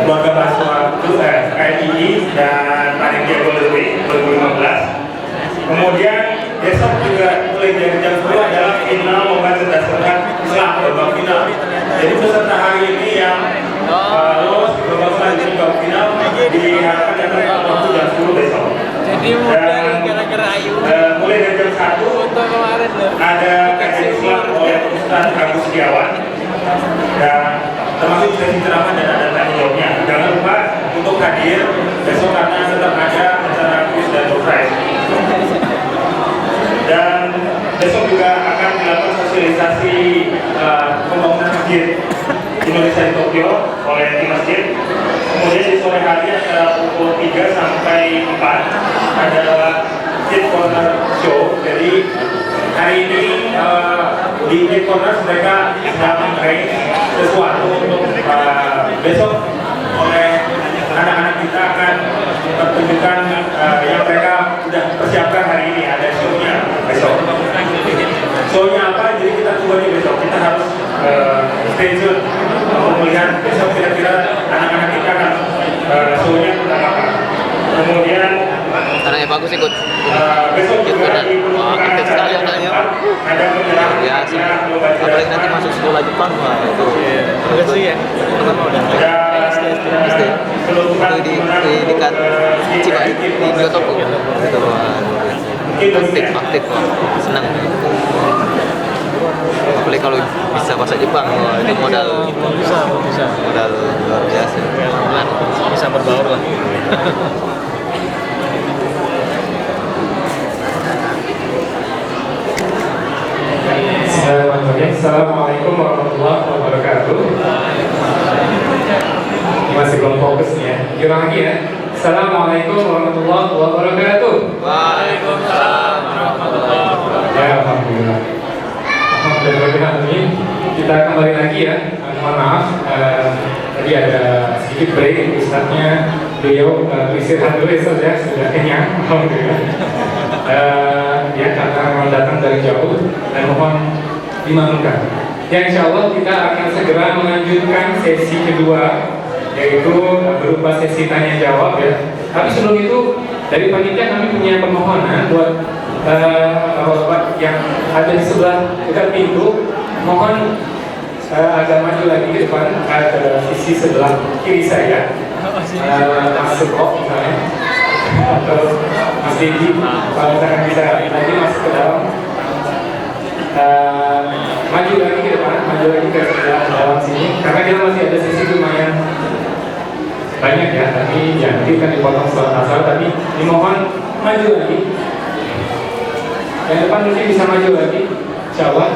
keluarga mahasiswa KMI dan panitia Golden Week 2015. Kemudian besok juga mulai dari jam 10 adalah final lomba berdasarkan Islam, babak final. Jadi peserta hari ini yang lolos ke babak selanjutnya babak final diharapkan dapat waktu jam 10 besok. Jadi modal gara-gara Ayu. Mulai dari jam 1 kemarin ada kajian Islam oleh Ustaz Agus Setiawan dan termasuk sesi ceramah dan ada tanya jawabnya. Jangan lupa untuk hadir besok karena tetap ada acara quiz dan surprise. Dan besok juga akan dilakukan sosialisasi pembangunan masjid Indonesia di Tokyo oleh tim masjid. Kemudian di sore hari ada pukul 3 sampai 4 adalah Masjid Corner Show. Jadi hari ini di Masjid Corner mereka sedang mengeraih sesuatu untuk besok oleh anak-anak kita akan pertunjukan yang mereka sudah persiapkan hari ini. Ada show-nya besok. Show-nya apa? Jadi kita tunggu aja besok. Kita harus stay tune untuk melihat besok kira-kira anak-anak kita akan show-nya tentang apa. Kemudian anaknya bagus ikut besok juga di aktif sekali anaknya biasa, apalagi nanti masuk sekolah Jepang. Wah itu bagus sih ya. Pertama udah SD itu di dekat Cibai di Biotoko gitu. Aktif wah, senang. Apalagi kalau bisa bahasa Jepang, wah, itu modal modal luar biasa. Bisa berbaur lah. Assalamualaikum warahmatullahi wabarakatuh. Masih belum fokus nih ya. Ulang lagi ya. Assalamualaikum warahmatullahi wabarakatuh. Waalaikumsalam warahmatullahi wabarakatuh. Ya, alhamdulillah. Alhamdulillah. Kita kembali lagi ya. Mohon maaf, tadi ada sedikit break. Ustadznya beliau istirahat dulu ya, sudah kenyang. Alhamdulillah. Ya, karena memang datang dari jauh dan mohon dimaklumkan. Ya, insya Allah kita akan segera melanjutkan sesi kedua, yaitu berupa sesi tanya jawab ya. Tapi sebelum itu dari panitia kami punya permohonan buat bapak yang ada di sebelah dekat pintu, mohon agak maju lagi ke depan ke sisi sebelah kiri saya, Mas Sukok misalnya, atau Mas Didi, kalau misalkan bisa lagi masuk ke dalam. Maju lagi ke depan, maju lagi ke dalam sini, karena kita masih ada sisi lumayan banyak ya, tapi ya nanti kan dipotong surat asal, tapi dimohon maju lagi. Yang depan mungkin bisa maju lagi, insya Allah,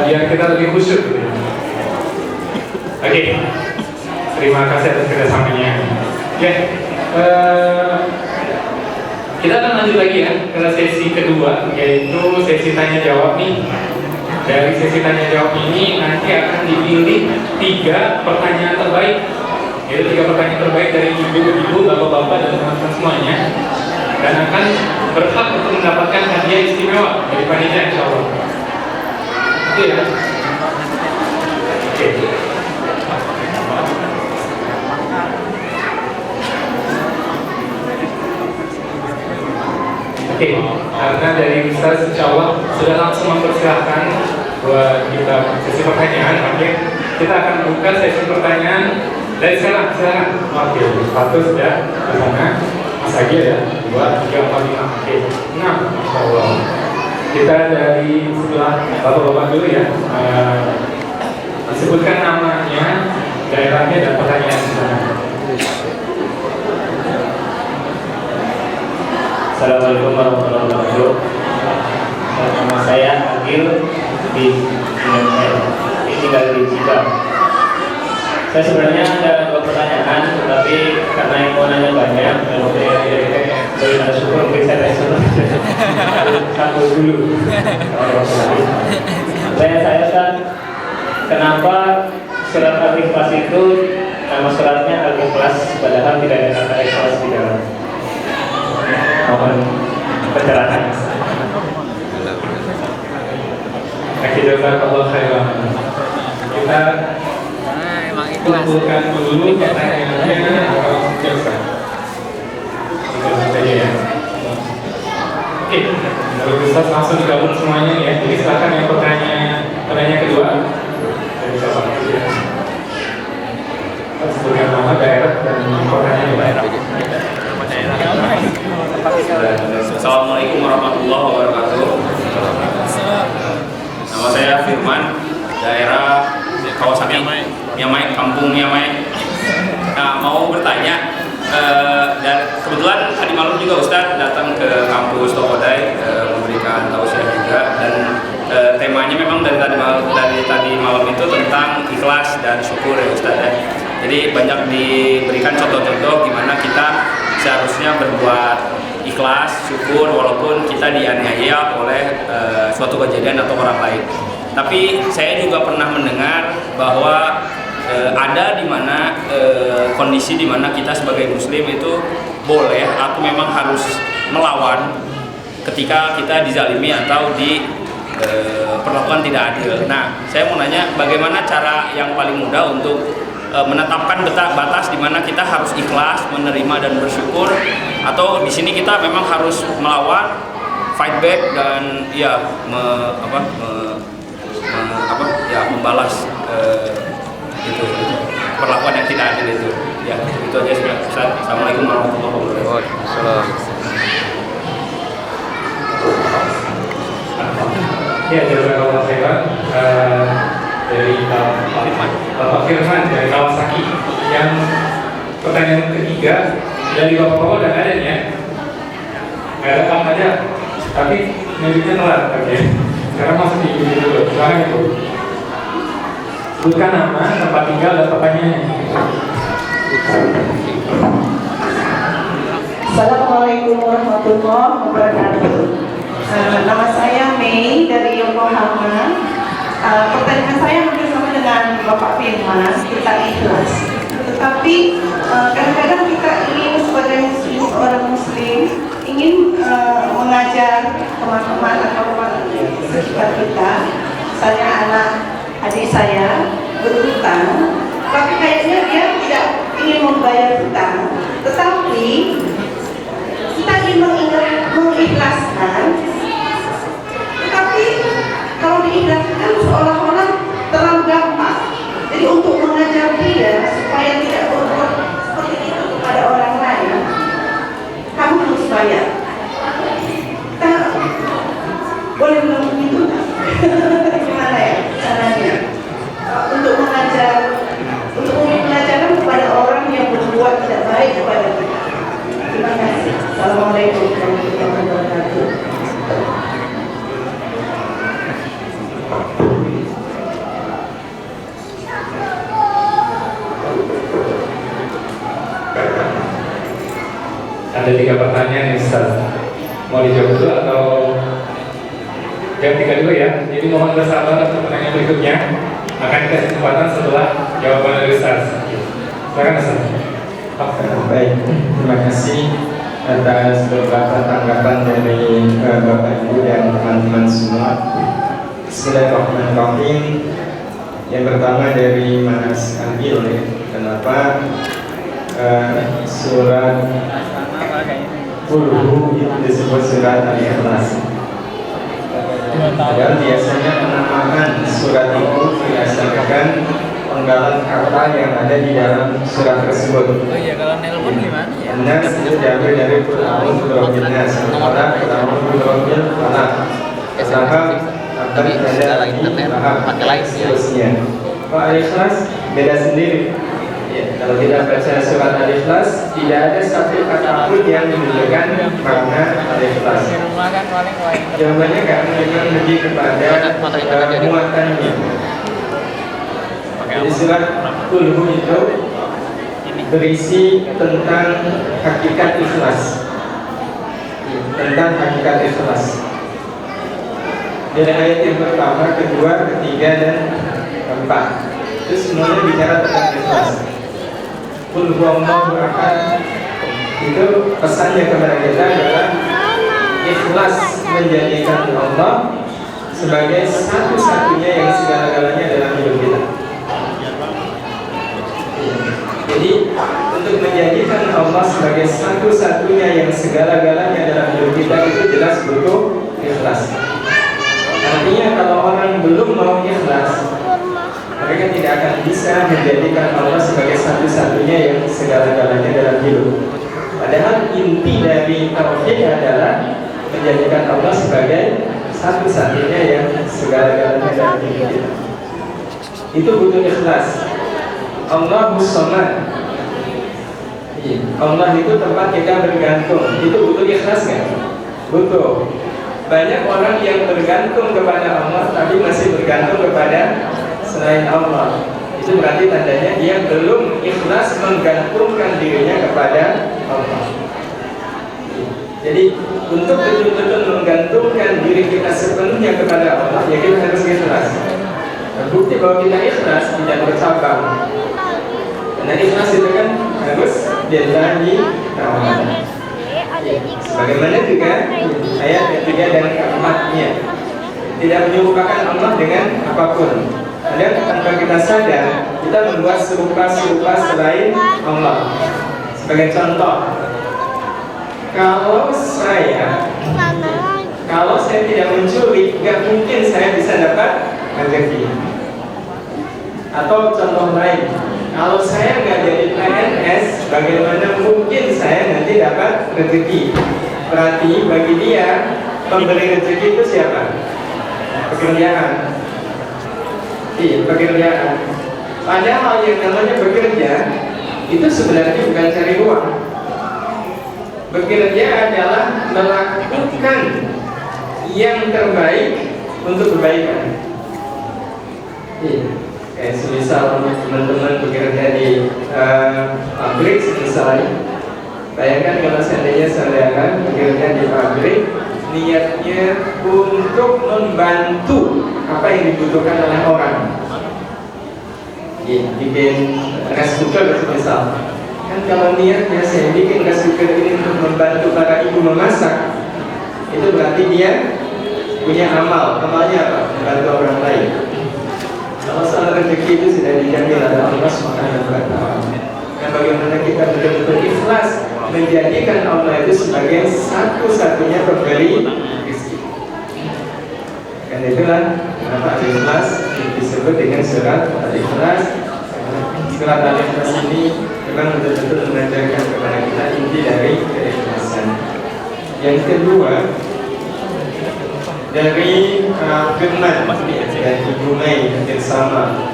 biar kita lebih khusyuk gitu ya. Oke, terima kasih atas kerjasamanya. Oke, kita akan lanjut lagi ya ke sesi kedua, yaitu sesi tanya jawab nih. Dari sesi tanya jawab ini nanti akan dipilih 3 pertanyaan terbaik, yaitu 3 pertanyaan terbaik dari ibu-ibu, bapak-bapak dan teman-teman semuanya, dan akan berhak untuk mendapatkan hadiah istimewa dari panitia insya Allah. Oke ya. Oke. Oke, karena dari Ustaz insya Allah sudah langsung mempersilahkan buat kita sesi pertanyaan. Oke, kita akan buka sesi pertanyaan dari sekarang. Oke, 1 sudah di sana. Mas Agi ya, 2, 3, 4, 5. Oke, 6. Masya Allah. Kita dari sebelah bapak-bapak dulu ya. Disebutkan namanya, daerahnya dan pertanyaan di sana. Assalamualaikum warahmatullahi wabarakatuh. Nama saya Agil di tinggal di Cikarang. Saya sebenarnya ada 2 pertanyaan, tetapi karena yang mau nanya banyak, dari ada syukur mungkin saya tanya satu dulu. Saya kan, kenapa surat Al-Ikhlas itu nama suratnya Al-Ikhlas padahal tidak ada kata ikhlas di dalam? Mohon pencerahan. Jazakallah khairan. Kita kumpulkan dulu pertanyaannya atau biasa. Saja ya. Oke, kalau bisa langsung digabung semuanya ya. Jadi silakan yang pertanyaan kedua dari Bapak. Sebutkan nama, daerah, dan pertanyaan daerah. Assalamualaikum warahmatullahi wabarakatuh. Nama saya Firman, daerah Kawasaki, Miamai, Kampung Miamai. Nah, mau bertanya, dan kebetulan tadi malam juga Ustadz datang ke kampus Tokodai memberikan tausiah juga, dan temanya memang dari tadi malam itu tentang ikhlas dan syukur ya Ustadz ya. Jadi banyak diberikan contoh-contoh gimana kita seharusnya berbuat ikhlas, syukur walaupun kita dianiaya oleh suatu kejadian atau orang lain. Tapi saya juga pernah mendengar bahwa ada di mana kondisi di mana kita sebagai muslim itu boleh atau memang harus melawan ketika kita dizalimi atau diperlakukan tidak adil. Nah, saya mau nanya bagaimana cara yang paling mudah untuk menetapkan batas di mana kita harus ikhlas, menerima dan bersyukur, atau di sini kita memang harus melawan, fight back dan ya membalas itu perlakuan yang tidak adil itu. Ya, itu aja sudah. Assalamualaikum warahmatullahi wabarakatuh. Waalaikumsalam. Ya, jazakallahu khairan. Dari Bapak Firman dari Kawasaki. Yang pertanyaan ketiga dari Bapak dan ada ya. Nggak ada kamu aja, tapi miliknya telat. Oke. Sekarang masuk di video dulu. Sekarang itu. Sebutkan nama, tempat tinggal, dan pertanyaannya. Assalamualaikum warahmatullahi wabarakatuh. Nama saya Mei dari Yokohama. Pertanyaan saya hampir sama dengan Bapak Firman, kita ikhlas. Tetapi kadang-kadang kita ingin sebagai orang muslim ingin mengajar teman-teman atau sekitar kita, misalnya anak adik saya berhutang, tapi kayaknya dia tidak ingin membayar hutang, tetapi kita ingin mengikhlaskan, tetapi kalau diikhlaskan seolah-olah terlalu gampang. Jadi untuk mengajar dia supaya tidak berbuat seperti itu kepada orang lain, kamu harus bayar. Kita boleh bilang begitu nggak? Gimana ya caranya? Untuk mengajarkan kepada orang yang berbuat tidak baik kepada kita. Terima kasih. Assalamualaikum warahmatullahi wabarakatuh. Ada 3 pertanyaan nih Ustaz. Mau dijawab dulu atau jawab 3 dulu ya? Jadi mohon bersabar untuk pertanyaan berikutnya. Akan dikasih kesempatan setelah jawaban dari Ustaz. Silakan Ustaz. Baik, terima kasih atas beberapa tanggapan dari Bapak Ibu dan teman-teman semua. Bismillahirrahmanirrahim. Yang pertama dari Mas Anbil ya. Kenapa surat Qul itu disebut surat Al-Ikhlas? Padahal biasanya penamaan surat itu berdasarkan penggalan kata yang ada di dalam surat tersebut. Oh iya, kalau nelpon gimana ya? Nas itu diambil dari Qul a'udzu birabbil nas, Falaq, Qul a'udzu birabbil falaq, Zahab, Tapi segala internet pakai lain ya. seterusnya. Kalau Al-Ikhlas beda sendiri. Ya, kalau kita baca surat Al-Ikhlas, tidak ada satu kata pun yang menunjukkan makna Al-Ikhlas. Jawabannya karena memang lebih kepada muatannya. Jadi surat Qul itu berisi tentang hakikat ikhlas, tentang hakikat ikhlas. Dari ayat yang pertama, kedua, ketiga, dan keempat itu semuanya bicara tentang ikhlas. Qul huwallahu ahad itu pesannya kepada kita adalah ikhlas menjadikan Allah sebagai satu-satunya yang segala-galanya dalam hidup kita. Jadi untuk menjadikan Allah sebagai satu-satunya yang segala-galanya dalam hidup kita itu jelas butuh ikhlas. Artinya kalau orang belum mau ikhlas, mereka tidak akan bisa menjadikan Allah sebagai satu-satunya yang segala-galanya dalam hidup. Padahal inti dari tauhid adalah menjadikan Allah sebagai satu-satunya yang segala-galanya dalam hidup kita. Itu butuh ikhlas. Allahus Samad. Allah itu tempat kita bergantung. Itu butuh ikhlas kan? Butuh. Banyak orang yang bergantung kepada Allah tapi masih bergantung kepada selain Allah. Itu berarti tandanya dia belum ikhlas menggantungkan dirinya kepada Allah. Jadi untuk betul-betul menggantungkan diri kita sepenuhnya kepada Allah, ya kita harus ikhlas. Bukti bahwa kita ikhlas tidak bercabang. Karena ikhlas itu kan harus lillahi ta'ala. Sebagaimana juga ayat ketiga dan keempatnya, tidak menyerupakan Allah dengan apapun. Dan tanpa kita sadar, kita membuat serupa-serupa selain Allah. Sebagai contoh, kalau saya tidak mencuri, nggak mungkin saya bisa dapat rezeki. Atau contoh lain, kalau saya nggak jadi PNS, bagaimana mungkin saya nanti dapat rezeki? Berarti bagi dia pemberi rezeki itu siapa? Pekerjaan. Iya, pekerjaan. Padahal yang namanya bekerja itu sebenarnya bukan cari uang. Bekerja adalah melakukan yang terbaik untuk kebaikan. Iya. Kayak semisal teman-teman bekerja di pabrik misalnya, bayangkan kalau seandainya saudara bekerja di pabrik, niatnya untuk membantu apa yang dibutuhkan oleh orang. Bikin rice cooker misal, kan kalau niatnya saya bikin rice cooker ini untuk membantu para ibu memasak, itu berarti dia punya amal. Amalnya apa? Membantu orang lain. Kalau soal rezeki itu sudah dijamin oleh Allah Subhanahu wa Ta'ala. Dan bagaimana kita betul-betul ikhlas menjadikan Allah itu sebagai satu-satunya pemberi rezeki. Karena itulah kenapa Al-Ikhlas disebut dengan surat Al-Ikhlas. Surat Al-Ikhlas ini memang betul-betul mengajarkan kepada kita inti dari keikhlasan. Yang kedua, dari firman dan Ibu Mei bersama.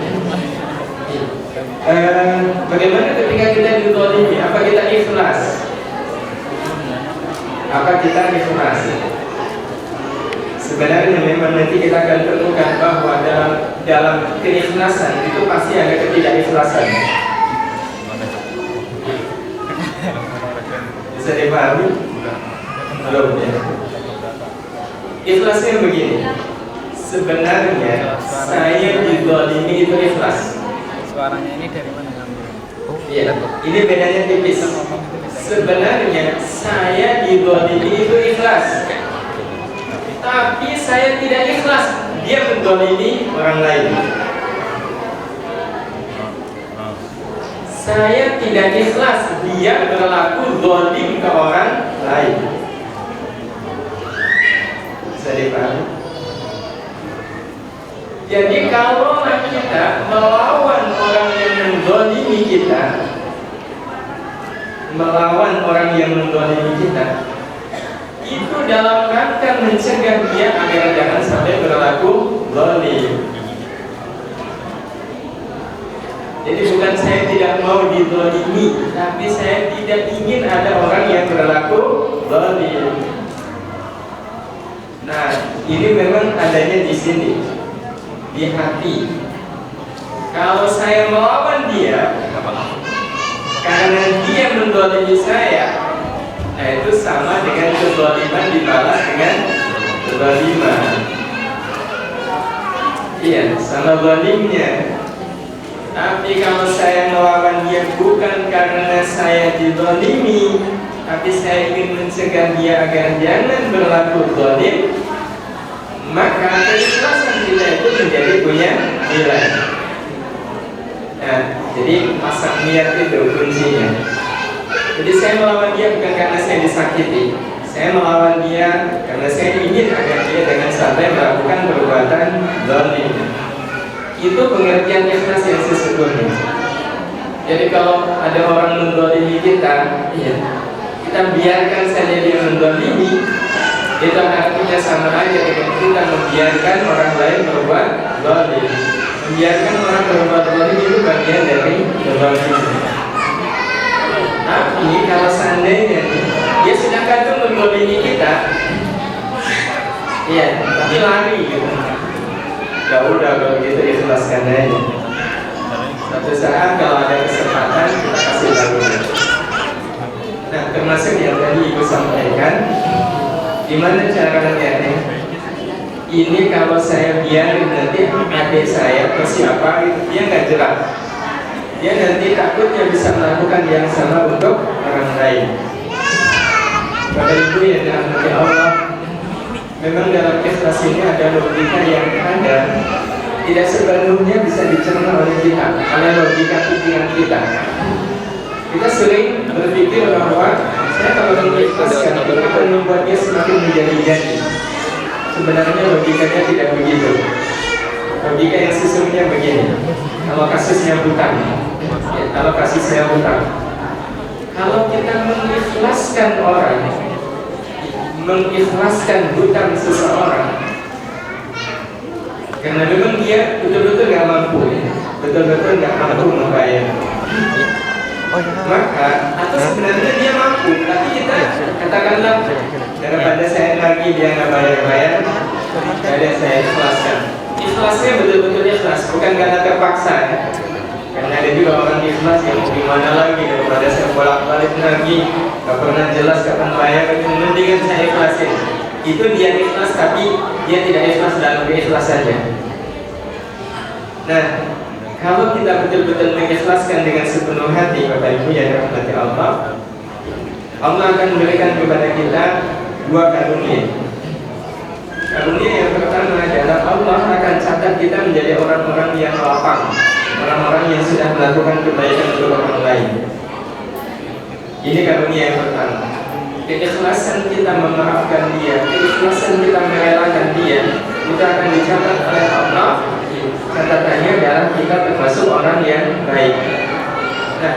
Bagaimana ketika kita dizalimi? Apa kita ikhlas? Apa kita ikhlas? Sebenarnya memang nanti kita akan temukan bahwa dalam keikhlasan itu pasti ada ketidakikhlasan. Bisa dipahami? Belum ya? Ikhlasnya begini. Sebenarnya saya dizalimi itu ikhlas. Suaranya ini dari mana ngambil? Iya, ini bedanya tipis. Sebenarnya saya dizalimi itu ikhlas, tapi saya tidak ikhlas dia menzalimi orang lain. Saya tidak ikhlas dia berlaku zalim ke orang lain. Bisa dipahami? Jadi kalau kita melawan orang yang menzalimi kita, itu dalam rangka mencegah dia agar jangan sampai berlaku zalim. Jadi bukan saya tidak mau dizalimi, tapi saya tidak ingin ada orang yang berlaku zalim. Nah, ini memang adanya di sini, di hati. Kalau saya melawan dia karena dia menzalimi saya, nah itu sama dengan kezaliman dibalas dengan kezaliman. Iya, sama zalimnya. Tapi kalau saya melawan dia bukan karena saya dizalimi, tapi saya ingin mencegah dia agar jangan berlaku zalim, maka keikhlasan kita itu menjadi punya nilai. Nah, Jadi pasang niat itu kuncinya. Jadi saya melawan dia bukan karena saya disakiti, saya melawan dia karena saya ingin agar dia dengan santai melakukan perbuatan zalim. Itu pengertian ikhlas yang sesungguhnya. Jadi kalau ada orang menzalimi kita, ya, kita biarkan saja dia menzalimi, itu artinya sama aja dengan kita membiarkan orang lain berbuat zalim. Membiarkan orang berbuat zalim itu bagian dari kezaliman. Tapi kalau seandainya dia sudah kadung menzalimi kita, ya, tapi lari gitu. Ya udah kalau gitu ikhlaskan aja. Suatu saat kalau ada kesempatan kita kasih tahu. Nah, termasuk yang tadi Ibu sampaikan, gimana cara ngeliatnya? Ini kalau saya biarin nanti adik saya atau siapa itu dia nggak jelas. Dia nanti takutnya bisa melakukan yang sama untuk orang lain. Bapak Ibu yang dirahmati Allah, memang dalam ikhlas ini ada logika yang ada, tidak sepenuhnya bisa dicerna oleh kita, oleh logika pikiran kita. Kita sering berpikir bahwa saya kalau mengikhlaskan itu akan membuat dia semakin menjadi-jadi. Sebenarnya logikanya tidak begitu. Logika yang sesungguhnya begini. Kalau kasusnya hutang, ya, kalau kasusnya hutang, kalau kita mengikhlaskan orang, mengikhlaskan hutang seseorang, karena memang dia betul-betul nggak mampu, ya, betul-betul nggak mampu membayar. Maka atau sebenarnya dia mampu, tapi kita katakanlah daripada saya lagi dia nggak bayar-bayar, jadi saya ikhlaskan. Ikhlasnya betul-betul ikhlas, bukan karena terpaksa ya. Karena ada juga orang ikhlas yang mau gimana lagi daripada saya bolak-balik lagi, nggak pernah jelas kapan bayar, mendingan saya ikhlasin. Itu dia ikhlas tapi dia tidak ikhlas dalam keikhlasannya. Nah, kalau kita betul-betul mengikhlaskan dengan sepenuh hati, Bapak Ibu yang dirahmati Allah, Allah akan memberikan kepada kita dua karunia. Karunia yang pertama adalah Allah akan catat kita menjadi orang-orang yang lapang, orang-orang yang sudah melakukan kebaikan untuk orang lain. Ini karunia yang pertama. Keikhlasan kita memaafkan dia, keikhlasan kita merelakan dia, itu akan dicatat oleh Allah. Catatannya adalah kita termasuk orang yang baik. Nah,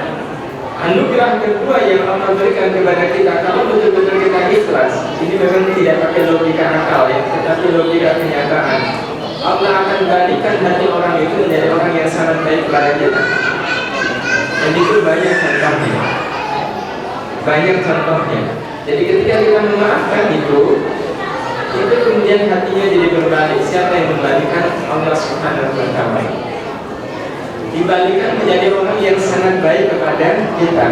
anugerah kedua yang Allah berikan kepada kita, kalau betul-betul kita ikhlas, ini memang tidak pakai logika akal ya, tetapi logika kenyataan. Allah akan balikan hati orang itu menjadi orang yang sangat baik kepada kita. Dan itu banyak contohnya. Banyak contohnya. Jadi ketika kita memaafkan itu kemudian hatinya jadi berbalik. Siapa yang membalikkan? Allah Subhanahu wa Ta'ala. Dibalikan menjadi orang yang sangat baik kepada kita.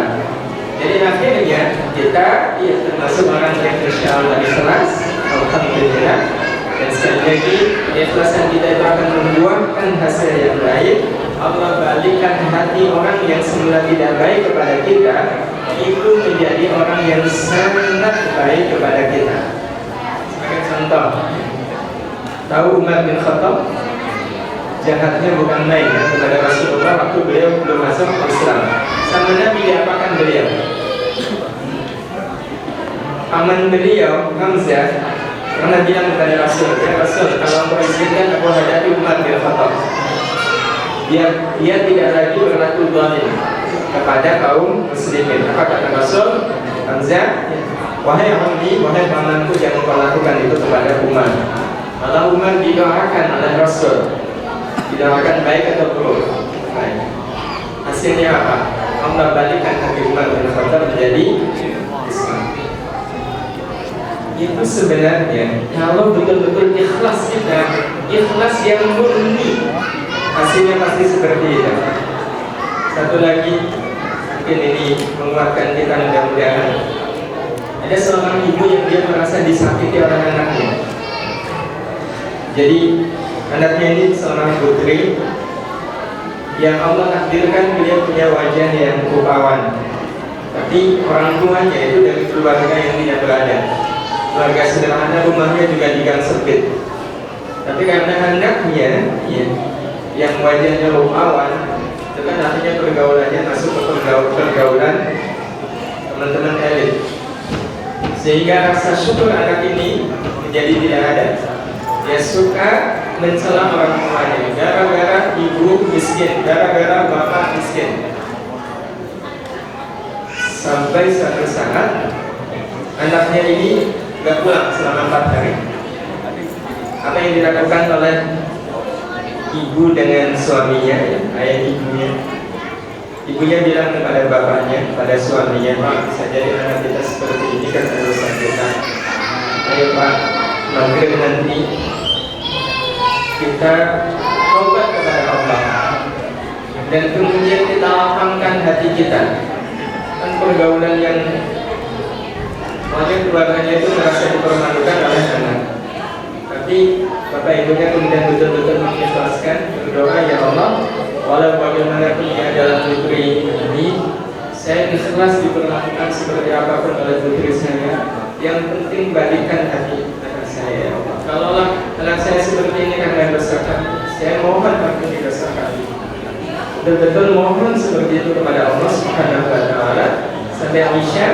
Jadi akhirnya kita ya termasuk orang yang insyaallah ikhlas, alhamdulillah. Dan sekali lagi keikhlasan kita itu akan membuahkan hasil yang baik. Allah balikkan hati orang yang semula tidak baik kepada kita itu menjadi orang yang sangat baik kepada kita. Sebagai contoh, tahu Umar bin Khattab? Jahatnya bukan main ya, kepada Rasulullah waktu beliau belum masuk Islam. Sama Nabi diapakan beliau? Paman beliau Hamzah pernah bilang kepada Rasul, ya Rasul, kalau engkau izinkan aku hadapi Umar bin Khattab. Dia tidak lagi berlaku zalim kepada kaum muslimin. Apa kata Rasul? Hamzah, wahai ammi, wahai pamanku, jangan kau lakukan itu kepada Umar. Malah Umar didoakan oleh Rasul. Didoakan baik atau buruk? Baik. Hasilnya apa? Allah balikkan hati Umar bin Khattab menjadi Islam. Itu sebenarnya kalau betul-betul ikhlas kita, ikhlas yang murni, hasilnya pasti seperti itu. Satu lagi, mungkin ini menguatkan kita mudah-mudahan. Ada seorang ibu yang dia merasa disakiti oleh anaknya. Jadi anaknya ini seorang putri yang Allah takdirkan beliau punya wajah yang rupawan, tapi orang tuanya itu dari keluarga yang tidak berada, keluarga sederhana, rumahnya juga di gang sempit. Tapi karena anaknya ya, yang wajahnya rupawan, Itu kan artinya pergaulannya masuk ke pergaulan teman-teman elit, sehingga rasa syukur anak ini menjadi tidak ada. Dia suka mencela orang tuanya gara-gara ibu miskin, gara-gara bapak miskin. Sampai suatu saat anaknya ini gak pulang selama 4 hari. Apa yang dilakukan oleh ibu dengan suaminya, ayah ibunya? Ibunya bilang kepada bapaknya, pada suaminya, "Pak, bisa jadi anak kita seperti ini kan urusan kita. Ayo Pak, maghrib nanti kita tobat kepada Allah dan kemudian kita lapangkan hati kita." Kan pergaulan yang makanya keluarganya itu merasa dipermalukan oleh anak. Tapi bapak ibunya kemudian betul-betul mengikhlaskan, berdoa, "Ya Allah, walau bagaimanapun dia adalah putri ini, saya ikhlas diperlakukan seperti apapun oleh putri saya. Yang penting balikan hati anak saya, ya Allah. Kalaulah anak saya seperti ini karena dosa kami, saya mohon ampuni dosa kami." Betul-betul mohon seperti itu kepada Allah Subhanahu wa Ta'ala. Sampai Isya,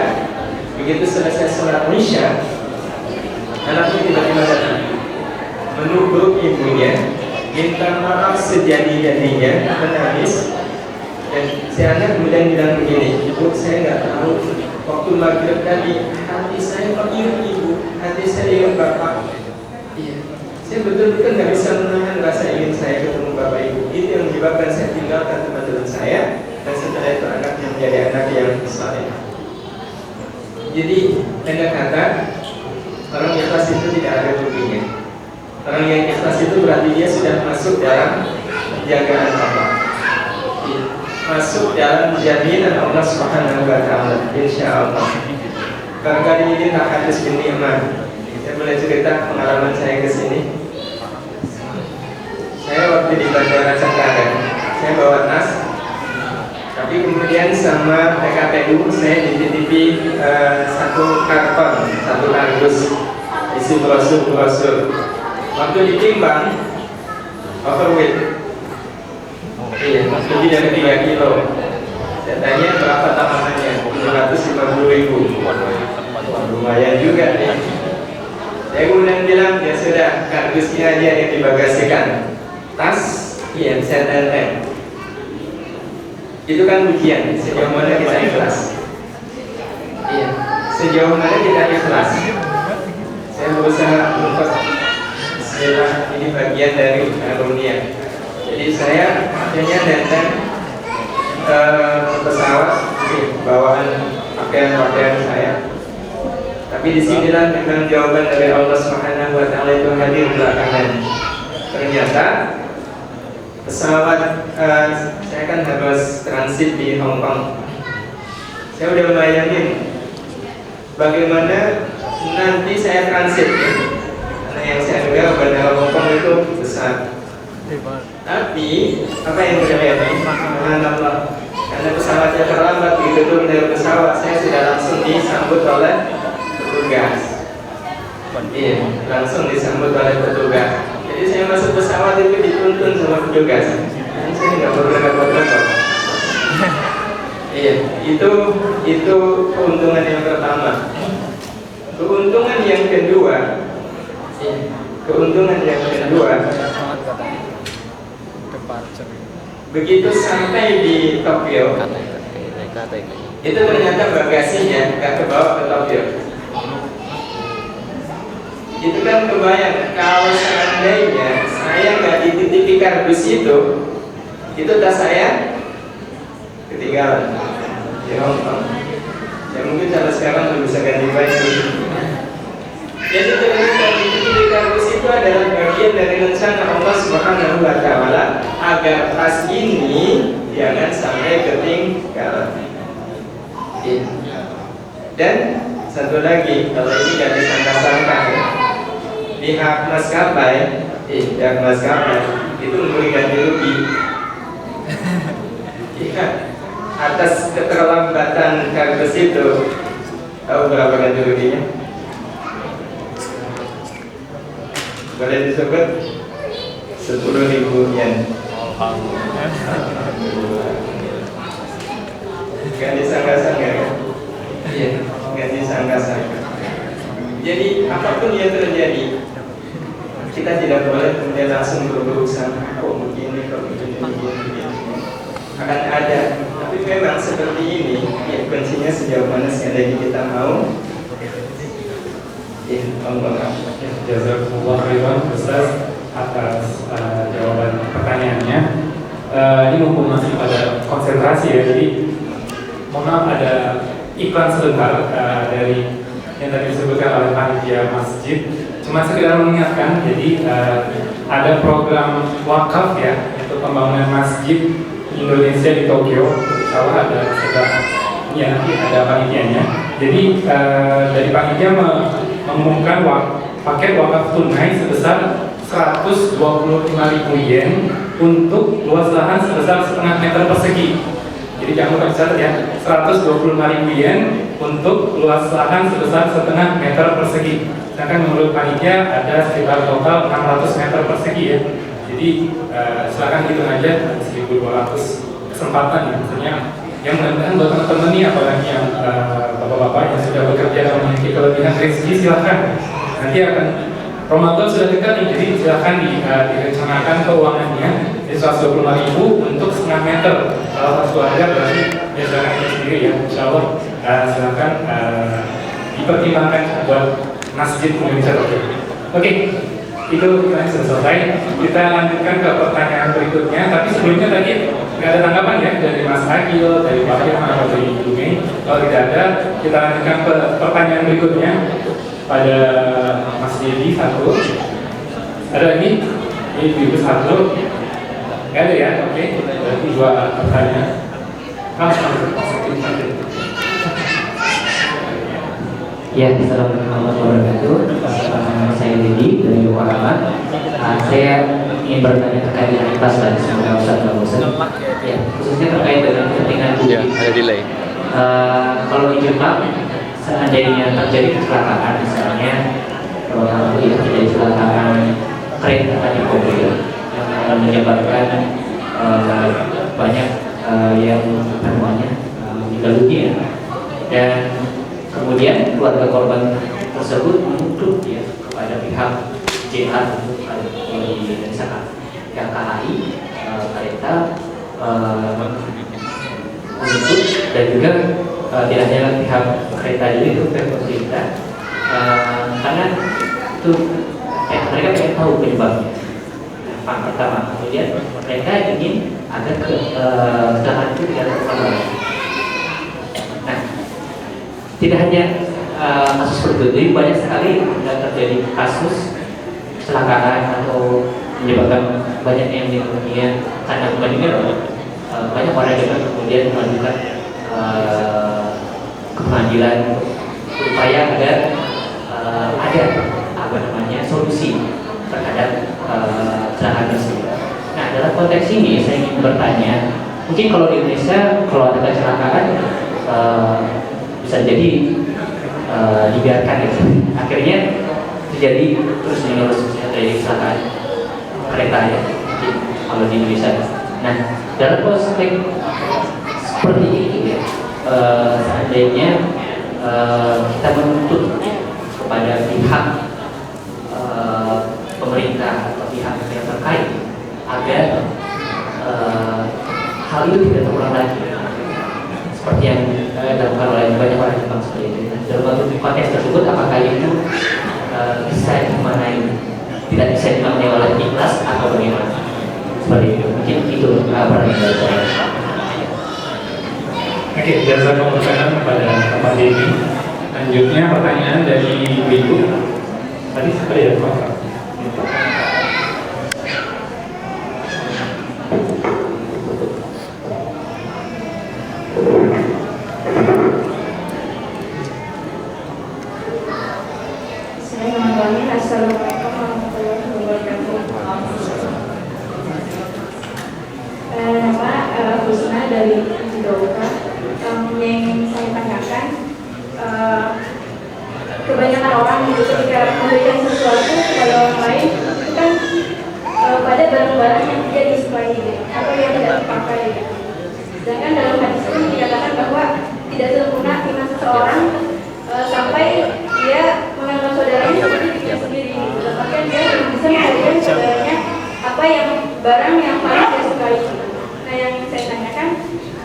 begitu selesai sholat Isya, anaknya tiba-tiba datang menubruk ibunya, minta maaf sejadi-jadinya, menangis. Dan si anak kemudian bilang begini, "Ibu, saya nggak tahu waktu maghrib tadi hati saya ingat ibu, hati saya ingat bapak. Iya, saya betul-betul nggak bisa menahan rasa ingin saya ketemu bapak ibu. Itu yang menyebabkan saya tinggalkan teman-teman saya, dan setelah itu anaknya menjadi anak yang saleh." Jadi dengan kata orang ikhlas itu tidak ada ruginya. Orang yang ikhlas itu berarti dia sudah masuk dalam penjagaan Allah, masuk dalam jaminan Allah Subhanahu wa Ta'ala, insyaallah. Barangkali ini tak hadis bin Iman. Saya boleh cerita pengalaman saya ke sini. Saya waktu di Bandara Cengkareng, saya bawa tas, tapi kemudian sama PKPU saya dititipi satu karton, satu kardus isi brosur. Waktu ditimbang overweight, iya, lebih dari 3 kilo. Saya tanya berapa tamahannya, 750.000. Lumayan juga nih. Saya kemudian bilang, "Ya sudah, kardusnya aja yang dibagasikan. Tas, iya, saya tenteng." Itu kan ujian, sejauh mana kita ikhlas. Iya, sejauh mana kita ikhlas. Saya berusaha untuk Bismillah, ini bagian dari karunia. Jadi saya akhirnya datang pesawat, bawaan pakaian saya. Tapi disinilah memang jawaban dari Allah Subhanahu wa Ta'ala itu hadir belakangan. Ternyata pesawat saya kan harus transit di Hong Kong. Saya udah bayangin bagaimana nanti saya transit, karena yang saya dengar bandara Hong Kong itu besar. Tapi apa yang terjadi? Subhanallah, karena pesawatnya terlambat, begitu turun dari pesawat saya sudah langsung disambut oleh petugas. Iya, langsung disambut oleh petugas. Jadi saya masuk pesawat itu dituntun sama petugas. Saya nggak perlu repot-repot. Iya, itu keuntungan yang pertama. Keuntungan yang kedua, begitu sampai di Tokyo, itu ternyata bagasinya nggak kebawa ke Tokyo. Itu kan kebayang kalau seandainya saya nggak dititipi kardus itu tas saya ketinggalan di Hong Kong. Ya mungkin sampai sekarang belum bisa ganti baju. Jadi ternyata dititipi kardus itu adalah bagian dari rencana Allah Subhanahu wa Ta'ala agar tas ini jangan sampai ketinggalan. Dan satu lagi, kalau ini nggak disangka-sangka, pihak maskapai itu memberi ganti rugi atas keterlambatan kardus itu. Tahu berapa ganti ruginya? Boleh disebut 10.000 yen. Gak disangka-sangka ya? Iya, gak disangka-sangka. Jadi apapun yang terjadi, kita tidak boleh kemudian langsung berurusan kok begini. Akan ada, tapi memang seperti ini, ya kuncinya sejauh mana sekali lagi kita mau. Ya, Allah. Jazakumullah khairan Ustaz atas jawaban pertanyaannya. Ini mumpung masih pada konsentrasi ya, jadi mohon maaf ada iklan sebentar dari yang tadi disebutkan oleh panitia masjid. Cuma sekedar mengingatkan, jadi ada program wakaf ya untuk pembangunan masjid Indonesia di Tokyo. Insya Allah ada ya nanti ada panitianya. Jadi dari panitia mengumumkan paket wakaf tunai sebesar 125.000 yen untuk luas lahan sebesar setengah meter persegi. Jadi jangan lupa dicatat ya, 125.000 yen untuk luas lahan sebesar setengah meter persegi. Sedangkan menurut panitia ada sekitar total 600 meter persegi ya. Jadi silakan hitung aja 1.200 kesempatan ya. Maksudnya yang mudah-mudahan buat teman-teman nih, apalagi yang bapak-bapak yang sudah bekerja dan memiliki kelebihan rezeki, silahkan. Nanti akan Ramadan sudah dekat nih, jadi silahkan direncanakan keuangannya. Jadi 125.000 untuk setengah meter. Kalau satu aja berarti ya silahkan ini sendiri ya, insya Allah. Silahkan dipertimbangkan buat Masjid Indonesia Tokyo. Oke, itu kita sudah selesai. Kita lanjutkan ke pertanyaan berikutnya. Tapi sebelumnya tadi nggak ada tanggapan ya dari Mas Agil, dari Pak Firman atau dari Ibu Mei. Kalau tidak ada, kita lanjutkan ke pertanyaan berikutnya pada Mas Dedi satu. Ada ini Ibu satu. Nggak ada ya? Oke, berarti dua pertanyaan. Ya, assalamualaikum warahmatullahi wabarakatuh. Saya Dedi dari Muhammad. Saya ingin bertanya terkait dengan ikhlas tadi semoga Ustaz nggak bosan. Ya, khususnya terkait dengan kepentingan publik. Ya, ada delay. Kalau di Jepang, seandainya terjadi kecelakaan, misalnya kalau ya terjadi kecelakaan kereta tadi mobil yang menyebabkan banyak yang meninggal dunia, dan kemudian keluarga korban tersebut menuntut ya kepada pihak jihad misalkan pihak KAI kereta menuntut, dan juga tidak hanya pihak kereta itu pihak pemerintah karena itu mereka ingin tahu penyebabnya. Yang pertama, kemudian mereka ingin agar kecelakaan itu tidak terulang lagi. Nah, tidak hanya kasus seperti itu, jadi banyak sekali terjadi kasus kecelakaan atau menyebabkan banyak yang meninggal dunia karena kemudian banyak orang yang kemudian mengajukan ke pengadilan supaya agar ada solusi terhadap kecelakaan tersebut. Nah, dalam konteks ini saya ingin bertanya, mungkin kalau di Indonesia kalau ada kecelakaan bisa jadi dibiarkan gitu. Akhirnya terjadi terus menerus terjadi kecelakaan kereta ya kalau di Indonesia. Nah, dalam prospek seperti ini ya, seandainya kita menuntut kepada pihak pemerintah atau pihak yang terkait agar hal itu tidak terulang lagi seperti yang dilakukan oleh banyak orang Jepang seperti itu. Dalam konteks tersebut, apakah itu bisa dimaknai, tidak bisa dimaknai oleh ikhlas atau bagaimana? Seperti itu. Mungkin itu pertanyaan dari saya. Oke, jazakallahu khairan kepada Pak Dedi. Lanjutnya pertanyaan dari Ibu. Tadi seperti ya Pak. Assalamualaikum warahmatullahi wabarakatuh. Nama Husna dari Indoka. Yang ingin saya tanyakan, kebanyakan orang ketika memberikan sesuatu kepada orang lain kan kepada barang-barang yang tidak disukai atau yang tidak dipakai. Sedangkan dalam hadis itu dikatakan bahwa tidak sempurna iman seseorang sampai dia menganggap saudaranya seperti dirinya sendiri. Bahkan dia bisa memberikan saudaranya apa yang barang yang paling dia sukai. Nah, yang saya tanyakan,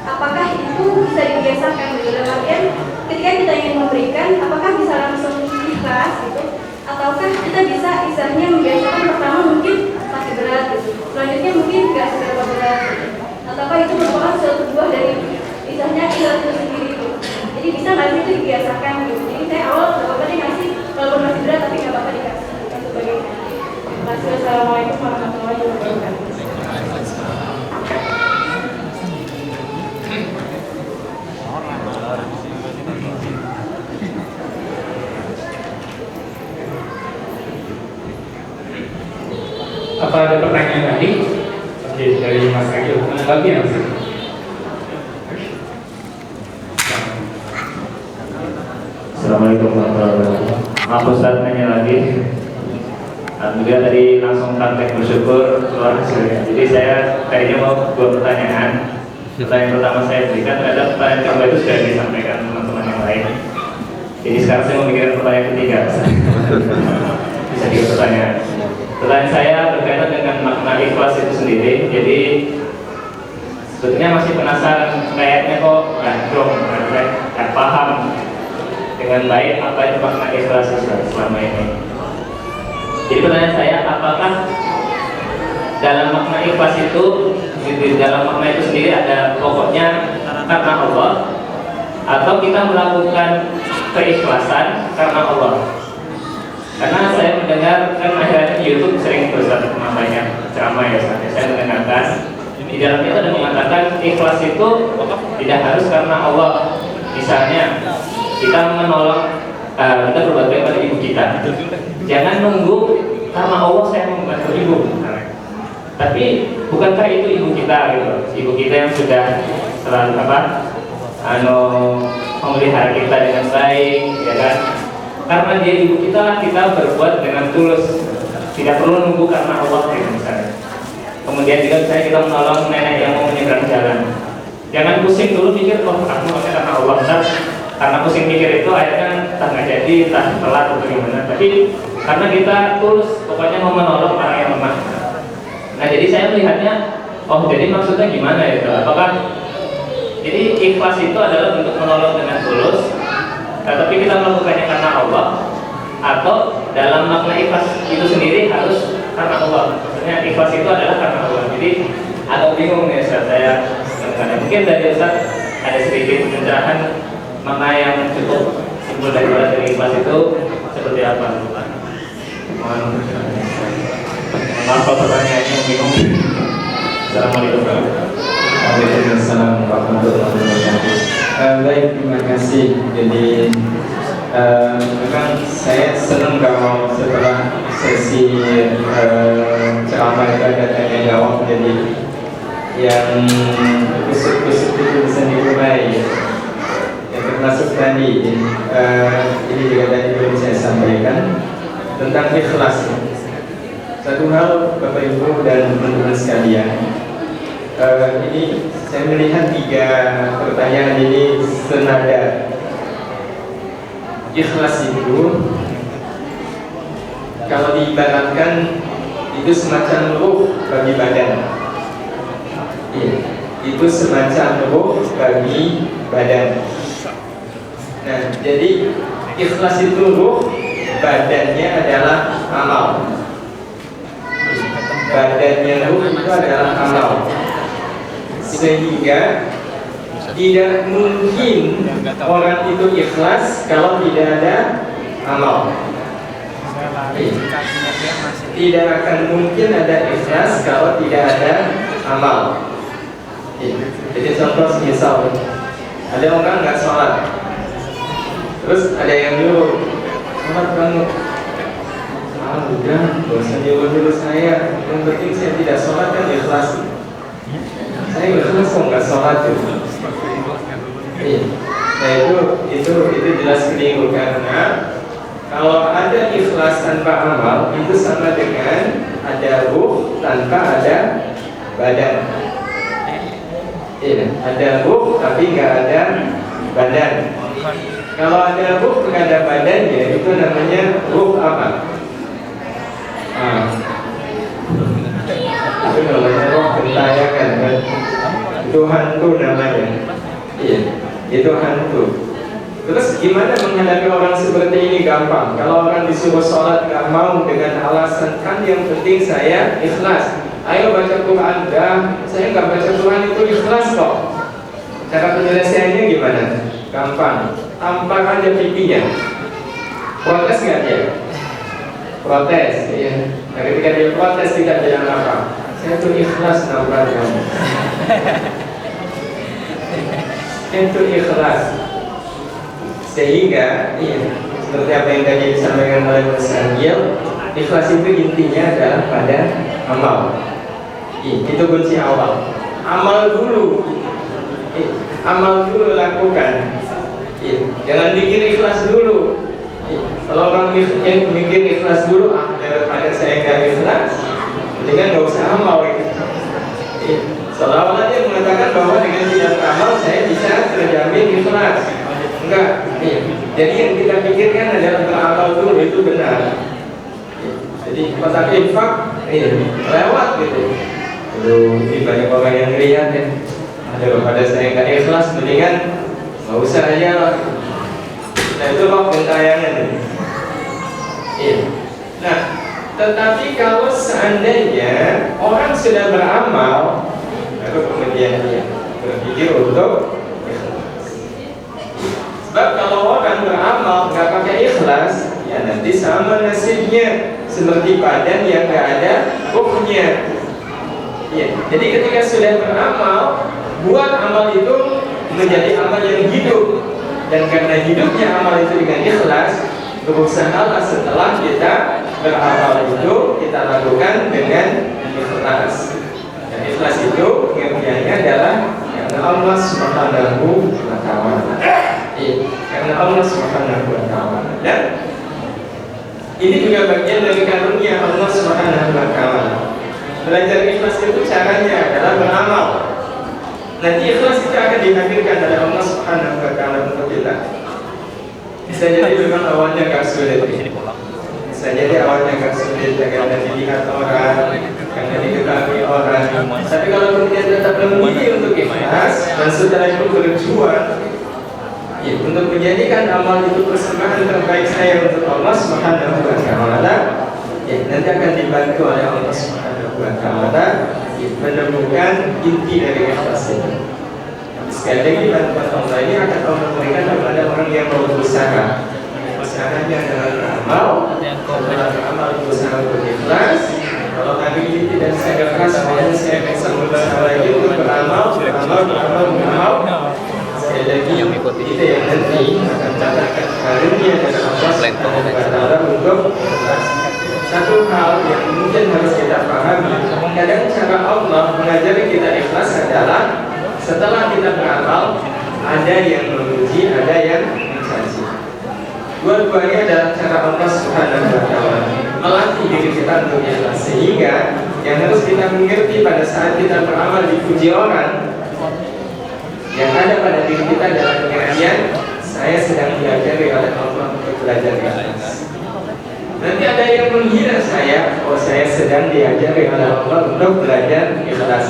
apakah itu bisa dibiasakan? Dalam artian, ketika kita ingin memberikan, apakah bisa langsung ikhlas gitu? Ataukah kita bisa istilahnya membiasakan pertama mungkin masih berat gitu, selanjutnya mungkin nggak seberapa berat gitu. Ataukah itu merupakan suatu buah dari istilahnya ikhlas itu sendiri gitu. Jadi bisa nggak sih itu dibiasakan gitu? Jadi saya awal bapak dikasih, walaupun masih berat tapi nggak apa-apa dikasih dan sebagainya. Terima kasih. Wassalamualaikum warahmatullahi wabarakatuh. Apa ada pertanyaan lagi? Oke, dari Mas Agil, menanggapi ya Mas? Assalamualaikum warahmatullahi wabarakatuh. Maaf Ustaz, nanya lagi. Alhamdulillah tadi langsung praktek bersyukur keluar hasilnya. Jadi saya kayaknya mau dua pertanyaan. Pertanyaan pertama saya berikan terhadap pertanyaan kedua itu sudah disampaikan teman-teman yang lain. Jadi sekarang saya memikirkan pertanyaan ketiga. Bisa tiga pertanyaan. Pertanyaan saya berkaitan dengan makna ikhlas itu sendiri. Jadi sebetulnya masih penasaran, kayaknya kok nggak paham dengan baik apa itu makna ikhlas selama ini. Jadi pertanyaan saya, apakah dalam makna ikhlas itu, di dalam makna itu sendiri ada pokoknya karena Allah, atau kita melakukan keikhlasan karena Allah? Karena saya mendengar kan akhirnya di YouTube sering berusaha banyak ceramah ya, saya mendengarkan di dalam itu ada mengatakan ikhlas itu tidak harus karena Allah. Misalnya kita menolong, kita berbuat baik pada ibu kita, jangan nunggu karena Allah saya membantu ibu. Tapi bukankah itu ibu kita gitu, ibu kita yang sudah selalu memelihara kita dengan baik, ya kan? Karena dia ibu kita berbuat dengan tulus, tidak perlu nunggu karena Allah gitu misalnya. Kemudian juga misalnya kita menolong nenek yang mau menyeberang jalan, jangan pusing dulu mikir, oh aku maunya karena Allah, karena pusing mikir itu akhirnya entah nggak jadi, entah telat atau gimana. Tapi karena kita tulus, pokoknya mau menolong orang yang lemah. Nah jadi saya melihatnya, oh jadi maksudnya gimana itu? Apakah jadi ikhlas itu adalah untuk menolong dengan tulus, tapi kita melakukannya karena Allah, atau dalam makna ikhlas itu sendiri harus karena Allah? Maksudnya ikhlas itu adalah karena Allah. Jadi agak bingung nih Ustaz saya. Mungkin dari Ustaz ada sedikit pencerahan makna yang cukup simpel dari ikhlas itu seperti apa? Maaf kalau pertanyaannya bingung. Assalamualaikum warahmatullahi wabarakatuh. Baik, terima kasih. Jadi memang saya senang kalau setelah sesi ceramah itu ada tanya jawab, jadi yang kusuk-kusuk itu bisa dimulai ya. Yang termasuk tadi ini juga tadi belum saya sampaikan tentang ikhlas. Satu hal Bapak Ibu dan teman-teman sekalian, ini saya melihat tiga pertanyaan ini senada. Ikhlas itu kalau diibaratkan itu semacam ruh bagi badan. Itu semacam ruh bagi badan. Nah, jadi ikhlas itu ruh, badannya adalah amal. Badannya ruh itu adalah amal. Sehingga tidak mungkin orang itu ikhlas kalau tidak ada amal. Tidak akan mungkin ada ikhlas kalau tidak ada amal. Jadi contoh misal ada orang nggak sholat, terus ada yang nyuruh sholat banget. Udah, gak usah nyuruh saya. Yang penting saya tidak sholat kan ikhlas. Saya ikhlas kok nggak sholat tuh. Nah itu jelas keliru, karena kalau ada ikhlas ikhlas tanpa amal itu sama dengan ada ruh tanpa ada badan. Iya, ada ruh tapi nggak ada badan. Kalau ada ruh nggak ada badannya itu namanya ruh apa? Itu namanya roh gentayangan kan? Itu hantu namanya. Iya, itu hantu. Terus gimana menghadapi orang seperti ini? Gampang. Kalau orang disuruh sholat nggak mau dengan alasan kan yang penting saya ikhlas. Ayo baca Quran. Dah, saya nggak baca Quran itu ikhlas kok. Cara penyelesaiannya gimana? Gampang. Tampar aja pipinya. Protes nggak dia? Protes. Ya. Nah, ketika dia protes tidak bilang apa. Saya tuh ikhlas nampar kamu. Itu ikhlas. Sehingga seperti apa yang tadi disampaikan oleh Mas Anggil, ikhlas itu intinya adalah pada amal. Itu kunci awal. Amal dulu, amal dulu lakukan. Jangan mikir ikhlas dulu. Kalau orang mikir ikhlas dulu, daripada saya nggak ikhlas, dengan nggak usah amal. Seolah-olah dia mengatakan bahwa dengan tidak beramal saya bisa terjamin ikhlas. Enggak, jadi yang kita pikirkan adalah beramal dulu, itu benar. Jadi kotak infak, lewat gitu. Aduh, ini banyak orang yang lihat ya. Daripada saya nggak ikhlas, mendingan nggak usah aja lah. Nah itu roh gentayangan. Nah, tetapi kalau seandainya orang sudah beramal, lalu kemudian dia berpikir untuk sebab kalau orang beramal nggak pakai ikhlas, ya nanti sama nasibnya seperti badan yang nggak ada ruhnya. Ya, jadi ketika sudah beramal, buat amal itu menjadi amal yang hidup, dan karena hidupnya amal itu dengan ikhlas, berusahalah setelah kita beramal itu kita lakukan dengan ikhlas. Dan ikhlas itu pengertiannya adalah karena Allah Subhanahu wa Ta'ala. Karena Allah Subhanahu wa Ta'ala. Dan ini juga bagian dari karunia Allah Subhanahu wa Ta'ala. Belajar ikhlas itu caranya adalah beramal. Nanti ikhlas itu akan dihadirkan oleh Allah Subhanahu wa Ta'ala untuk kita. Bisa jadi memang awalnya agak sulit. Bisa jadi awalnya agak sulit karena dilihat orang, karena diketahui orang. Tapi kalau kemudian tetap memilih untuk ikhlas dan setelah itu berjuang, untuk menjadikan amal itu persembahan terbaik saya untuk Allah Subhanahu wa Ta'ala, nanti akan dibantu oleh Allah Subhanahu wa Ta'ala menemukan inti dari ikhlas itu. Sekali lagi bantuan Allah ini akan Allah berikan kepada orang yang mau berusaha. Usahanya adalah beramal, setelah beramal berusaha untuk ikhlas. Kalau tadi ini tidak bisa ikhlas, saya bisa berusaha lagi untuk beramal. Sekali lagi itu yang nanti akan mendatangkan karunia dari Allah Subhanahu wa Ta'ala untuk ikhlas. Satu hal yang mungkin harus kita pahami, kadang cara Allah mengajari kita ikhlas adalah setelah kita beramal, ada yang memuji, ada yang mencaci. Dua-duanya adalah cara Allah Subhanahu wa Ta'ala melatih diri kita untuk ikhlas. Sehingga yang harus kita mengerti pada saat kita beramal dipuji orang, yang ada pada diri kita adalah pengertian saya sedang diajari oleh Allah untuk belajar ikhlas. Nanti ada yang menghina saya, saya sedang diajari oleh Allah untuk belajar ikhlas.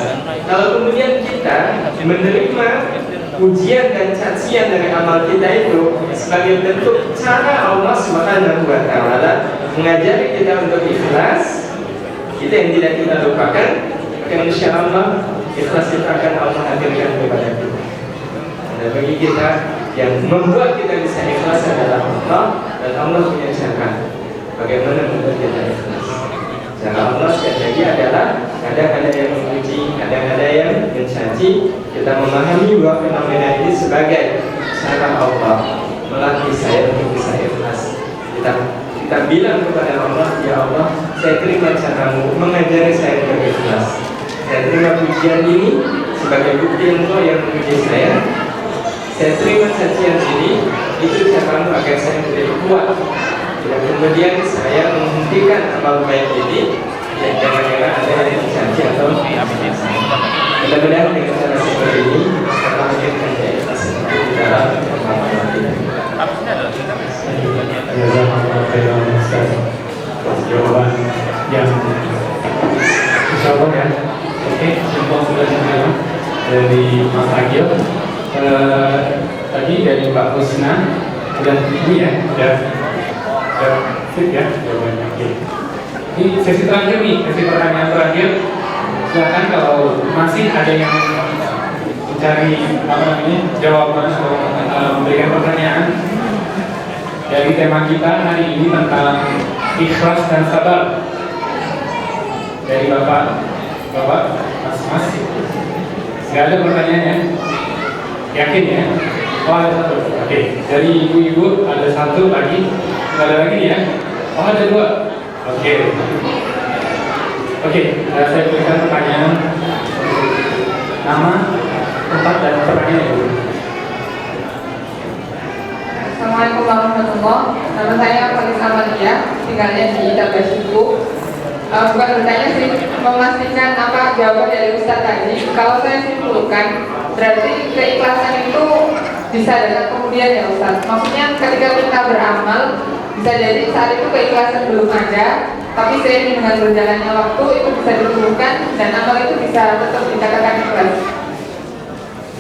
Kalau kemudian kita menerima pujian dan cacian dari amal kita itu sebagai bentuk cara Allah Subhanahu wa Ta'ala mengajari kita untuk ikhlas, kita yang tidak kita lupakan, maka insya Allah ikhlas itu akan Allah hadirkan kepada kita. Dan bagi kita yang membuat kita bisa ikhlas adalah Allah, dan Allah punya cara bagaimana membuat kita ikhlas. Cara Allah sekali lagi adalah kadang ada yang memuji, kadang ada yang mencaci. Kita memahami bahwa fenomena ini sebagai cara Allah melatih saya untuk bisa ikhlas. Kita bilang kepada Allah, ya Allah, saya terima caramu mengajari saya untuk ikhlas. Saya terima pujian ini sebagai bukti Engkau yang memuji saya. Saya terima cacian ini, itu caramu agar saya menjadi kuat Dan kemudian saya menghentikan amal baik ini. Dan jangan-jangan ada yang berjanji atau mudah-mudahan dengan cara seperti ini karena mungkin ada ikhlas di dalam pemahaman ini. Jawaban yang insya Allah ya. Oke, semua sudah diterima dari Mas Agil. Tadi dari Mbak Husna udah ini ya, udah fit ya jawabannya. Oke. Ini sesi terakhir nih, sesi pertanyaan terakhir. Silakan kalau masih ada yang mencari apa namanya jawaban atau memberikan pertanyaan dari tema kita hari ini tentang ikhlas dan sabar. Dari Bapak, Mas, nggak ada pertanyaannya? Yakin ya? Oh ada satu. Oke. Dari ibu-ibu ada satu lagi. Nggak ada lagi ya? Oh ada dua. Oke. Saya berikan pertanyaan, nama, tempat dan pertanyaan ibu. Assalamualaikum warahmatullahi wabarakatuh. Nama saya Falisa Maria, tinggalnya di Tabasiku. Bukan bertanya sih, memastikan apa jawaban dari Ustadz tadi. Kalau saya simpulkan, berarti keikhlasan itu bisa datang kemudian ya Ustadz. Maksudnya ketika kita beramal, bisa jadi saat itu keikhlasan belum ada, tapi seiring dengan berjalannya waktu itu bisa ditumbuhkan dan amal itu bisa tetap dikatakan ikhlas.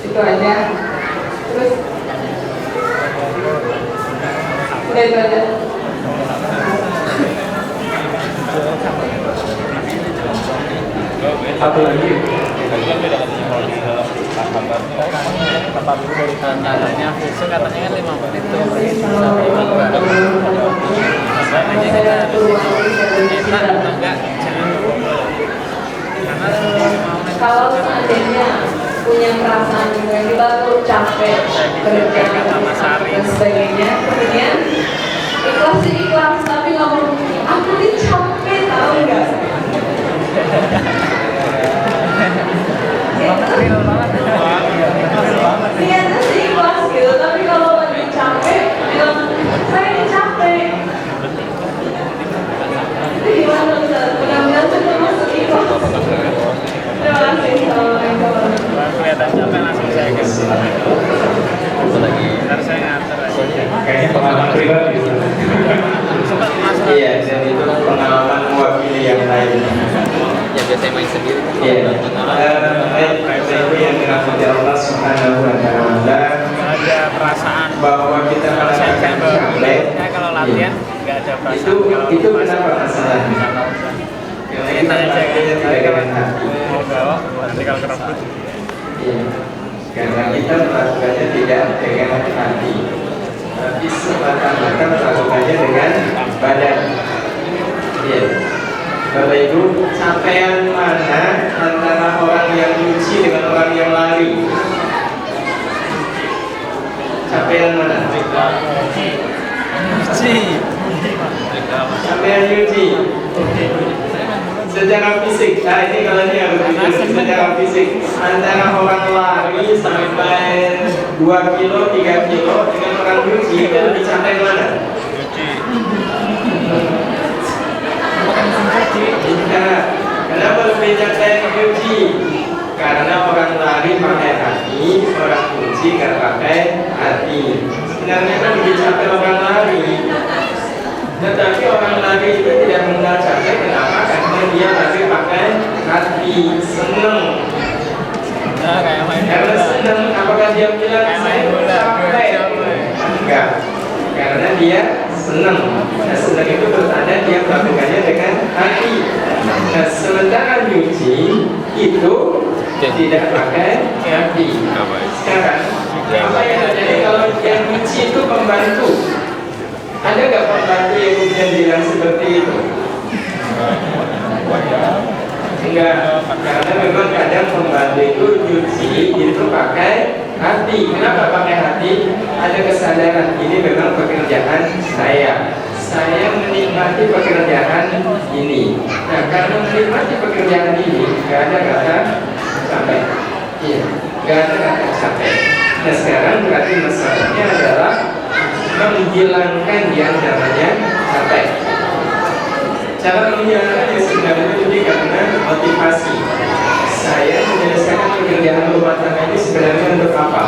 Itu aja. Terus udah itu aja. Satu lagi. Katanya fungsi katanya kan 5 menit tuh sampai makanya kita enggak kalau seandainya punya perasaan kita tuh capek kerja dan sebagainya, kemudian ikhlas sih ikhlas tapi ngomong aku tuh capek, tahu nggak? Niatnya sih ikhlas gitu, tapi kalau lagi capek bilang saya ini capek. Itu gimana Ustaz? Mudah-mudahan kita masuk ikhlas. Terima kasih. Assalamualaikum. kelihatan capek langsung saya kasih. Ntar saya nganter aja. Kayaknya pengalaman pribadi. Iya, dan itu pengalaman mewakili yang lain. Ya biasanya main sendiri. Iya. Baik yang dirahmati Allah Subhanahu wa Ta'ala. Ada perasaan bahwa kita merasakan capek. Kalau latihan nggak ada perasaan. Itu kenapa masalahnya? Karena kita melakukannya tidak dengan hati. Mau bawa nanti kalau kerebut. Iya. Karena kita melakukannya tidak dengan hati, tapi semata-mata melakukannya dengan badan. Iya. Bapak Ibu, capaian mana antara orang yang nyuci dengan orang yang lari? Capaian mana? Nyuci. Capaian nyuci. Secara fisik, nah ini kalau ini harus dipilih secara fisik antara orang lari sampai 2 kilo, 3 kilo dengan orang nyuci itu lebih capek mana? Kenapa lebih capek nyuci? Karena orang lari pakai hati, orang nyuci nggak pakai hati. Sebenarnya kan lebih capek orang lari. Tetapi orang lari itu tidak mengenal capek. Kenapa? Karena dia lari pakai hati, seneng. Karena seneng, apakah dia bilang saya capek? Enggak, karena dia seneng. Nah, seneng itu bertanda dia melakukannya dengan hati. Nah, sementara nyuci itu tidak pakai hati. Sekarang, apa yang terjadi kalau yang nyuci itu pembantu? Ada nggak pembantu yang kemudian bilang seperti itu? Enggak, karena memang kadang pembantu itu nyuci itu pakai hati. Kenapa pakai hati? Ada kesadaran ini memang pekerjaan saya. Saya menikmati pekerjaan ini. Nah, karena menikmati pekerjaan ini, nggak ada kata capek. Iya, nggak ada kata capek. Nah, sekarang berarti masalahnya adalah menghilangkan yang namanya Cara menghilangkannya sebenarnya lebih karena motivasi. Saya menyelesaikan pekerjaan rumah tangga ini sebenarnya untuk apa?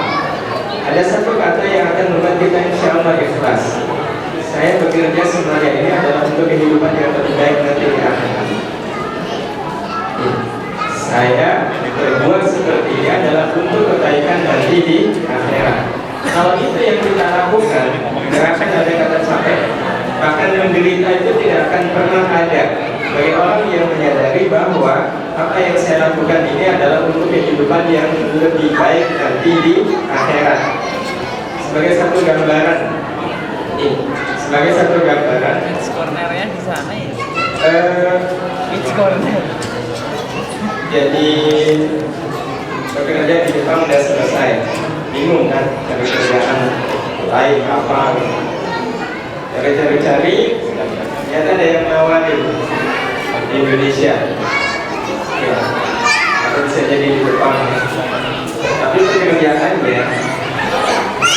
Ada satu kata yang akan membuat kita insya Allah ikhlas. Saya bekerja sebenarnya ini adalah untuk kehidupan yang lebih baik nanti di akhirat. Saya berbuat seperti ini adalah untuk kebaikan nanti di akhirat. Kalau itu yang kita lakukan, tidak akan ada kata capek. Bahkan menderita itu tidak akan pernah ada bagi orang yang menyadari bahwa apa yang saya lakukan ini adalah untuk kehidupan yang lebih baik nanti di akhirat. Sebagai satu gambaran, cornernya di sana ya. Which corner? Jadi bekerja di Jepang udah selesai, bingung kan cari kerjaan lain apa? Cari-cari, ternyata ada yang nawarin di Indonesia. Ya, aku bisa jadi di Jepang. Tapi pekerjaannya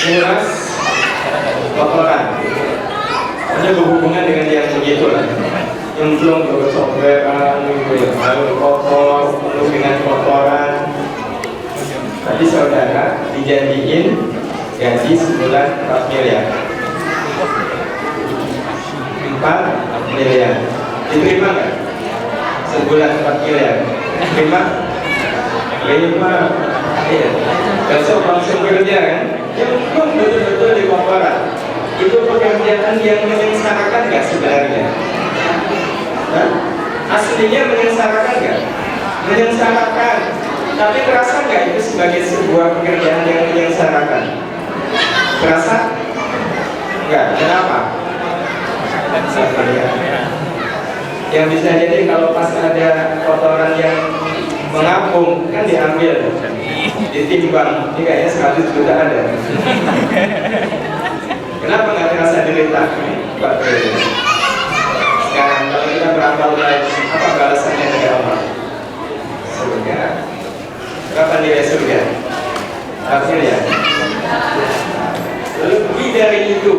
jelas kotoran. Hanya berhubungan dengan yang begitu lah. Yang belum bercobaan, yang kotor, penuh dengan kotoran. Tadi saudara dijanjiin gaji sebulan 4 miliar. 4 miliar. Diterima nggak? Sebulan 4 miliar. Terima? Terima. Iya. Besok langsung kerja kan? Yang belum betul-betul di kotoran. Itu pekerjaan yang menyengsarakan nggak sebenarnya? Hah? Aslinya menyengsarakan nggak? Menyengsarakan. Tapi terasa nggak itu sebagai sebuah pekerjaan yang menyengsarakan? Terasa? Enggak. Kenapa? Yang bisa jadi kalau pas ada kotoran yang mengapung kan diambil, ditimbang, ini kayaknya 100 juta ada. Kenapa nggak terasa derita? Pak Presiden. Sekarang kalau kita beramal baik, apa balasannya dari Allah? Surga. Berapa nilai surga? 4 miliar. Lebih dari itu.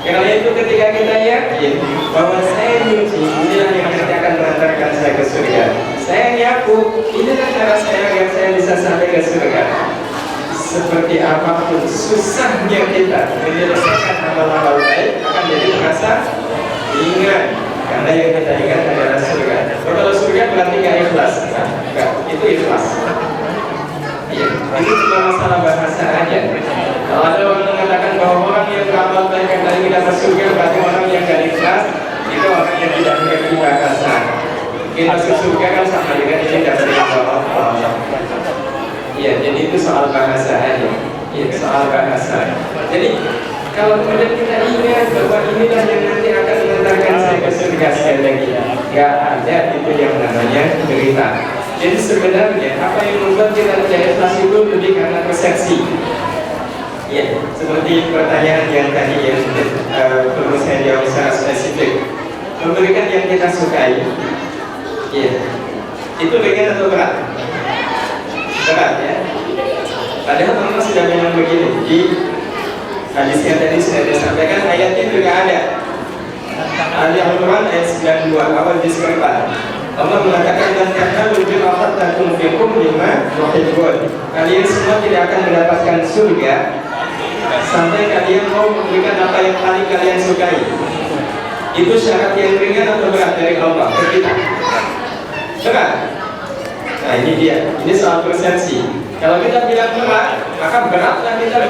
Karena itu ketika kita yakin bahwa saya nyuci, inilah yang nanti akan mengantarkan saya ke surga. Saya nyapu, inilah cara saya agar saya bisa sampai ke surga. Seperti apapun susahnya kita menyelesaikan amal-amal baik akan jadi terasa ingat. Karena yang kita ingat adalah surga. Kalau surga berarti nggak ikhlas, enggak, itu ikhlas. Iya, itu cuma masalah bahasa aja. Kalau ada orang mengatakan bahwa orang yang beramal baik yang tadi dapat surga berarti orang yang gak ikhlas, itu orang yang tidak mengerti bahasa. Kita ke surga kan sama dengan ini dapat Allah. Iya, jadi itu soal bahasa aja. Iya, soal bahasa. Jadi kalau kemudian kita ingat bahwa inilah yang nanti akan mengantarkan saya ke surga sekali lagi, gak ada itu yang namanya derita. Jadi sebenarnya apa yang membuat kita tidak ikhlas itu lebih karena persepsi. Ya, seperti pertanyaan yang tadi yang perlu saya jawab secara spesifik. Memberikan yang kita sukai, ya, itu ringan atau berat? Berat ya. Padahal Allah sudah bilang begini di hadis yang tadi sudah disampaikan, ayatnya juga ada. Al-Imran ayat 92 awal disebutkan. Allah mengatakan dan kata wujud apat dan kumfikum lima wahidun. Kalian semua tidak akan mendapatkan surga sampai kalian mau memberikan apa yang paling kalian sukai. Itu syarat yang ringan atau berat dari Allah ke kita? Berat. Nah ini dia. Ini soal persepsi. Kalau kita bilang berat, maka beratlah kita